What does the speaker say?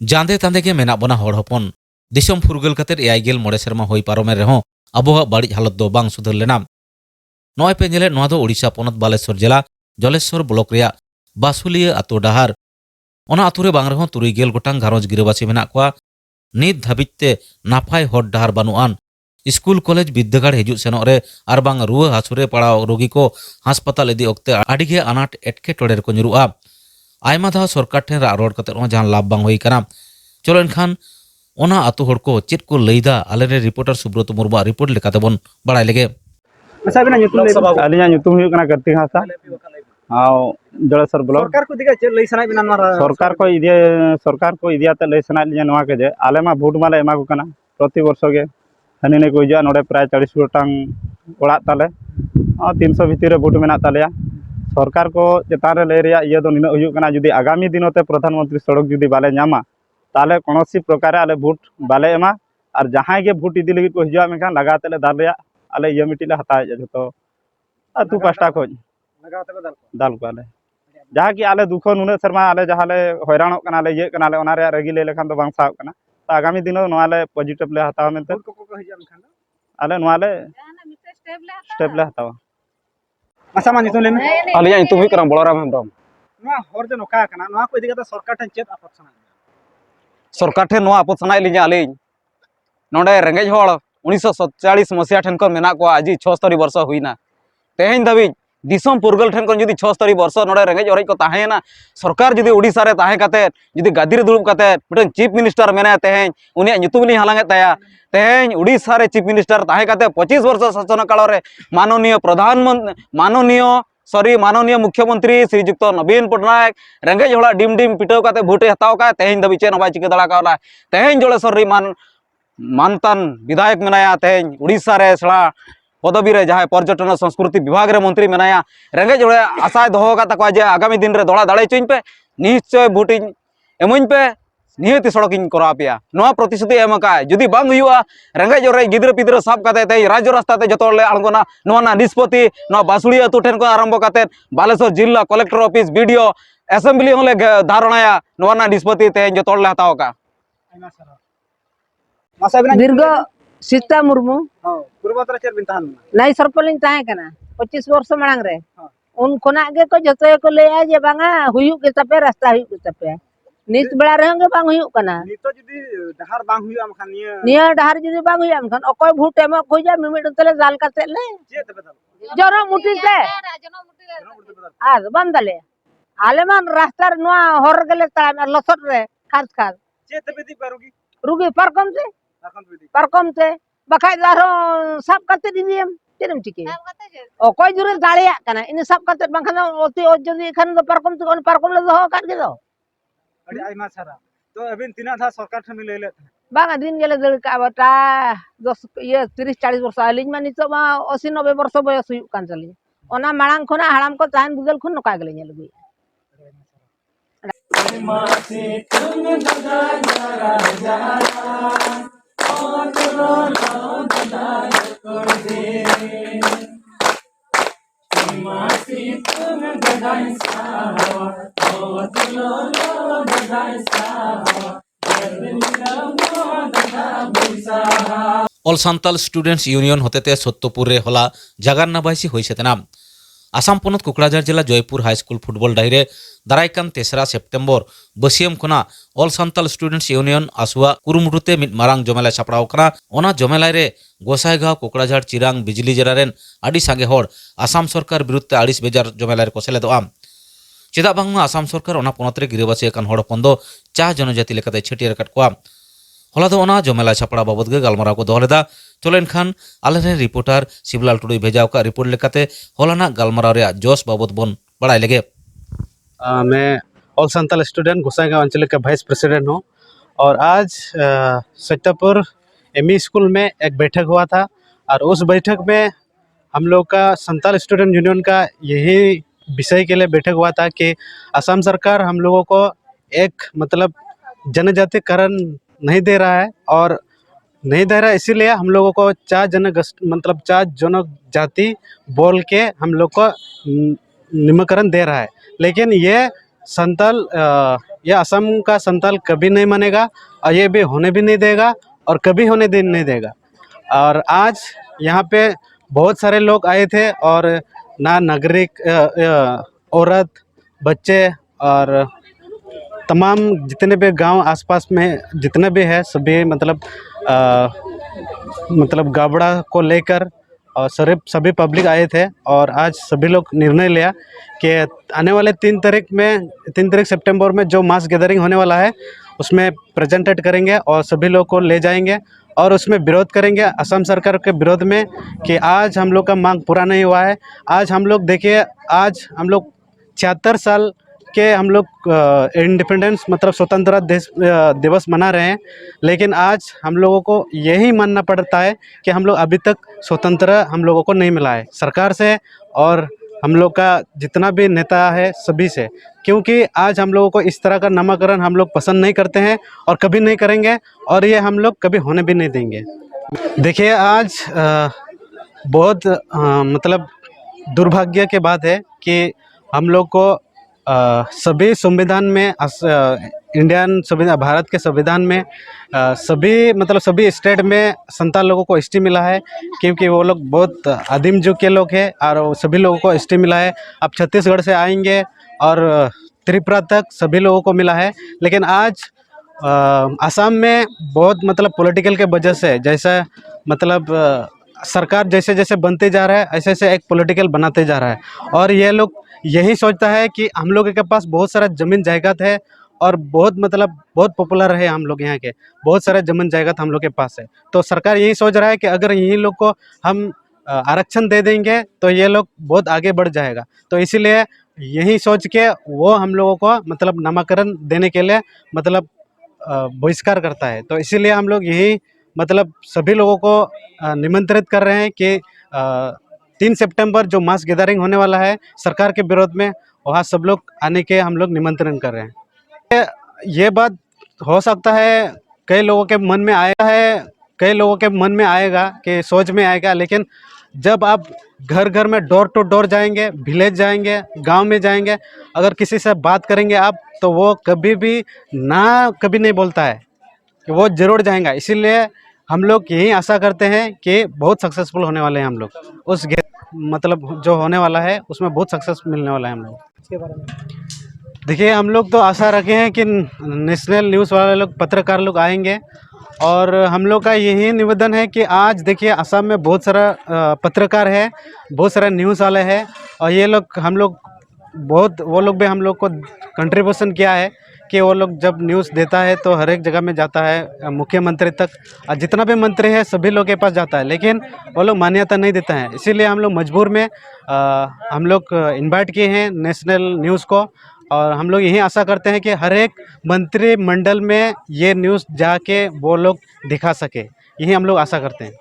जांदे तांदे के मेना बना हड़ हपन दिसम फुरगल कतेर एयाइगेल मोड़े सेरमा होई पारोमे रेहो आबोहा बाड़ी हालत दो बांग सुधर लेना। नय पे नेले नोआ दो ओडिशा पोनत बालेश्वर जिला जलेश्वर ब्लॉक रेया बासुलिया आतो डाहार ओना आतुरे बांग रेहो 30 गोटांग घारोंज गिराबासी मेना कोआ। नित धाबिजते नाफाय हर डाहार बानुआन स्कूल कॉलेज विद्यागार हिजुग सेनोग रे आर बांग रुआ हासुरे पड़ाव रोगी को हासपाताल इदी ओक्ते आडिगे आनाट एटकेटोड़े को nyuruआ। आयमा धाव सरकार ठेन राग रोड कते जहां लाभ बांग होई कना। चलो एनखान ओना आतु हड़ को चेद को लैदा आलेरे रिपोर्टर सुब्रत मुर्मू रिपोर्ट लेकाते बोन बाड़ाय लेगे। अलिया कार्तिक हासा जलेश्वर ब्लॉक सरकार को इदियाते लई सना लिया नवा के जे आले मा भोट माले एमा को कना प्रति वर्ष के हनी ने को हिजुआ नोडे प्राय 40 गोटांग ओड़ा ताले 300 भितर भोट मेना तालेया। सरकार को चेतान रे लय रेया इया दो निना हुयुग कना जुदी आगामी दिनोते प्रधानमंत्री सड़क जुदी बाले नामा ताले कोनोसी प्रकार आले भोट बाले एमा और जहां के भोट इदी लगी को हिजुआ मेखान लगाते ले दाल रेया आले इया मिटिले हता जतो अतु पास्टा को दाल को आले जहाँ की आले दुखो नुने शर्मा आले जहाले हैरान कना ले ये कना ले ओना रे रगी ले लेखान तो बांग साव कना तो आगामी दिनो नोआले पॉजिटिव ले हताव मेनते आले नोआले स्टेप ले हताव आसा मा नितु लेने आलिया नितु हुई करम बलराम हेमब्रम नोआ हर जे नोका कना नोआ को इदिगता सरकार ठन चेत आपत सना सरकार ठेन नोआ आपत सनाय लिया आलिन नोडे रेंगेज हड़ 1947 मसिया ठेन को मेना को आज 76 वर्ष हुईना तेहेन धाबी दिसम पुरगल ठेन को जुदी 76 वर्ष नोडे रेंगेज ओरेज को ताहेना सरकार जुदी ओडिसा रे ताहे काते जुदी गादी रे दुड़ुब काते मिटन चीफ मिनिस्टर मेना तेहेन उनिया नितुम नि हालांगे ताया तेहेन ओडिसा रे चीफ मिनिस्टर ताहे काते 25 वर्ष शासन काल रे माननीय मुख्यमंत्री श्रीजुक्त नवीन पटनायक रेंगेज हड़ा डिम डिम पिटाव काते भोटे हताव का तेहेन धाबी चे नबाय चिका दड़ा का तेहेन जलेश्वर रे मानतान विधायक मेनाया तेहेन ओडिसा रे सड़ा पदवी रे जहाँ पर्यटन संस्कृति विभाग रे मंत्री मेनाया रेंगेज हड़े आशा दहो का जे आगामी दिन रे दड़ा दाड़े चोइन पे निश्चय भोट एमोइन पे निहती सड़क करा पेया नोआ प्रतिश्रुति एम का जुदी बांग हुआ रेंगेज हड़े गिद्र पिद्र साब काते ते राज्य रास्ता ते जतो ले आंगोना नोआ ना निष्पत्ति नोआ बासुड़ी अतु ठेन को आरंभ काते बालेश्वर जिला कलेक्टर ऑफिस बीडीओ असेंबली होले धारणाया नोआ ना निष्पत्ति ते जतो ले हताव का दीर्घ सीता मुर्मू पूर्वोत्तर चेर बिन तहन नाई सरपलिंग ताहे कना 25 वर्ष मांग रे उन कोना के को जतो को लेया जे बांगा हुयु के तपे रास्ता हुयु के तपे नित बेला रे के बांग हुयु कना नितो जुदी डहार बांग हुयु आमखान निया डहार जुदी बांग हुयु आमखान अकोय भूट एम को जा मिमिड तले जाल काते ले जे तबे दल जरो मुठी ते आज बंदले आले मान रास्ता नोआ हर गेले ता लसट रे खास खास जे तबे दी पारुगी रुगी पारकम से এখন তুই पारकम से बखाय दारो सब काते दिदियम तेरम टिके ओ कोई जुरे दालिया कना इन सब काते बंखन ओती ओ जदी खान दो पारकम तो पारकम ले दो काट के दो अड़ी आइमा सारा तो अबिन तिना था सरकार ठन लेले बांगा दिन गेले दल का बटा 10 ये 30 40 वर्ष आलिज मानी तो 80 90 वर्ष बयस हुई कान चली ओना मांग खोना हराम को तान बुदल खुन नका गेले नेल गई मासे तुम ददा जरा जरा ऑल सांताल स्टूडेंट्स यूनियन होते सत्यपुर रे होला जागारना बाइसी होइसे नाम आसाम पोनत कोकराझार जिला जयपुर हाई स्कूल फुटबल डाहिरे दारायकान 3 सेप्टेम्बर बसियम खना ऑल सांताल स्टूडेंट्स यूनियन आसुआ कुरुमुटुते मिट मारांग जमेला सापड़ाव कना ओना जमेलाय रे गोसाईगांव कोकराझार चिरांग बिजली जरारेन आडी सांगे हड़ आसाम सरकार विरुद्धते आड़िस बेजार जमेलाय रे कोसेलेदोआ चेदा बांगमा आसाम सरकार ओना पोनत रे गिरिबासी एकान हड़ हपन दो चा जनजाति लेकाते छटियर काट कोआ होला दो ओना जमेला छापड़ा बाबद गे गालमाराव को दोहलेदा चलो एनखान आलेरे रिपोर्टर शिवलाल टुडू भेजाव का रिपोर्ट लेकाते होलाना गालमाराव रे जोश बाबद बोन बड़ाई लेगे। मैं ऑल सांताल स्टूडेंट गोसाईगांव अंचल का वाइस प्रेसिडेंट हूँ और आज सत्यपुर एमई स्कूल में एक बैठक हुआ था और उस बैठक में हम लोग का सांताल स्टूडेंट यूनियन का यही विषय के लिए बैठक हुआ था कि असम सरकार हम लोगों को एक मतलब जनजातिकरण नहीं दे रहा है और नहीं दे रहा इसीलिए हम लोगों को चार जनजाति बोल के हम लोग को निमकरण दे रहा है। लेकिन ये संताल ये असम का संताल कभी नहीं मानेगा और ये भी होने भी नहीं देगा और कभी होने नहीं देगा। और आज यहाँ पे बहुत सारे लोग आए थे और ना नागरिक, औरत, बच्चे और तमाम जितने भी गांव आसपास में जितने भी है सभी मतलब गाबड़ा को लेकर और सभी पब्लिक आए थे। और आज सभी लोग निर्णय लिया कि आने वाले 3 तारीख सितंबर में जो मास गैदरिंग होने वाला है उसमें प्रेजेंटेट करेंगे और सभी लोग को ले जाएंगे और उसमें विरोध करेंगे असम सरकार के विरोध में कि आज हम लोग का मांग पूरा नहीं हुआ है। आज हम लोग देखिए, आज हम लोग 76 साल के हम लोग इंडिपेंडेंस मतलब स्वतंत्रता दिवस मना रहे हैं, लेकिन आज हम लोगों को यही मानना पड़ता है कि हम लोग अभी तक स्वतंत्र हम लोगों को नहीं मिला है सरकार से और हम लोग का जितना भी नेता है सभी से, क्योंकि आज हम लोगों को इस तरह का नामकरण हम लोग पसंद नहीं करते हैं और कभी नहीं करेंगे और ये हम लोग कभी होने भी नहीं देंगे। देखिए, आज बहुत मतलब दुर्भाग्य की बात है कि हम लोग को सभी संविधान में इंडियन संविधान, भारत के संविधान में सभी स्टेट में संताल लोगों को एसटी मिला है, क्योंकि वो लोग बहुत आदिम युग के लोग हैं और सभी लोगों को एसटी मिला है। अब छत्तीसगढ़ से आएंगे और त्रिपुरा तक सभी लोगों को मिला है, लेकिन आज असम में बहुत पॉलिटिकल के वजह से जैसा सरकार जैसे जैसे बनते जा रहा है ऐसे ऐसे एक पॉलिटिकल बनाते जा रहा है और ये लोग यही सोचता है कि हम लोगों के पास बहुत सारा ज़मीन जायदाद है और बहुत पॉपुलर है हम लोग यहाँ के, बहुत सारा ज़मीन जायदाद हम लोग के पास है। तो सरकार यही सोच रहा है कि अगर यही लोग को हम आरक्षण दे देंगे तो ये लोग बहुत आगे बढ़ जाएगा। तो इसीलिए यही सोच के वो हम लोगों को नामाकरण देने के लिए बहिष्कार करता है। तो इसीलिए हम लोग यही सभी लोगों को निमंत्रित कर रहे हैं कि 3 सितंबर जो मास गैदरिंग होने वाला है सरकार के विरोध में, वहाँ सब लोग आने के हम लोग निमंत्रण कर रहे हैं। ये बात हो सकता है कई लोगों के मन में आएगा कि सोच में आएगा, लेकिन जब आप घर घर में डोर टू डोर जाएंगे, विलेज जाएंगे, गांव में जाएंगे, अगर किसी से बात करेंगे आप तो वो कभी नहीं बोलता है कि वो जरूर जाएगा। इसीलिए हम लोग यही आशा करते हैं कि बहुत सक्सेसफुल होने वाले हैं हम लोग, उस जो होने वाला है उसमें बहुत सक्सेस मिलने वाला है हम लोग। देखिए, हम लोग तो आशा रखे हैं कि नेशनल न्यूज़ वाले लोग, पत्रकार लोग आएंगे और हम लोग का यही निवेदन है कि आज देखिए असम में बहुत सारा पत्रकार है, बहुत सारा न्यूज़ वाले हैं और ये लोग वो लोग भी हम लोग को कंट्रीब्यूशन किया है कि वो लोग जब न्यूज़ देता है तो हर एक जगह में जाता है, मुख्यमंत्री तक और जितना भी मंत्री है सभी लोग के पास जाता है, लेकिन वो लोग मान्यता नहीं देता है। इसीलिए हम लोग मजबूर में हम लोग इनवाइट किए हैं नेशनल न्यूज़ को और हम लोग यही आशा करते हैं कि हर एक मंत्रिमंडल में ये न्यूज़ जाके वो लोग दिखा सके, यही हम लोग आशा करते हैं।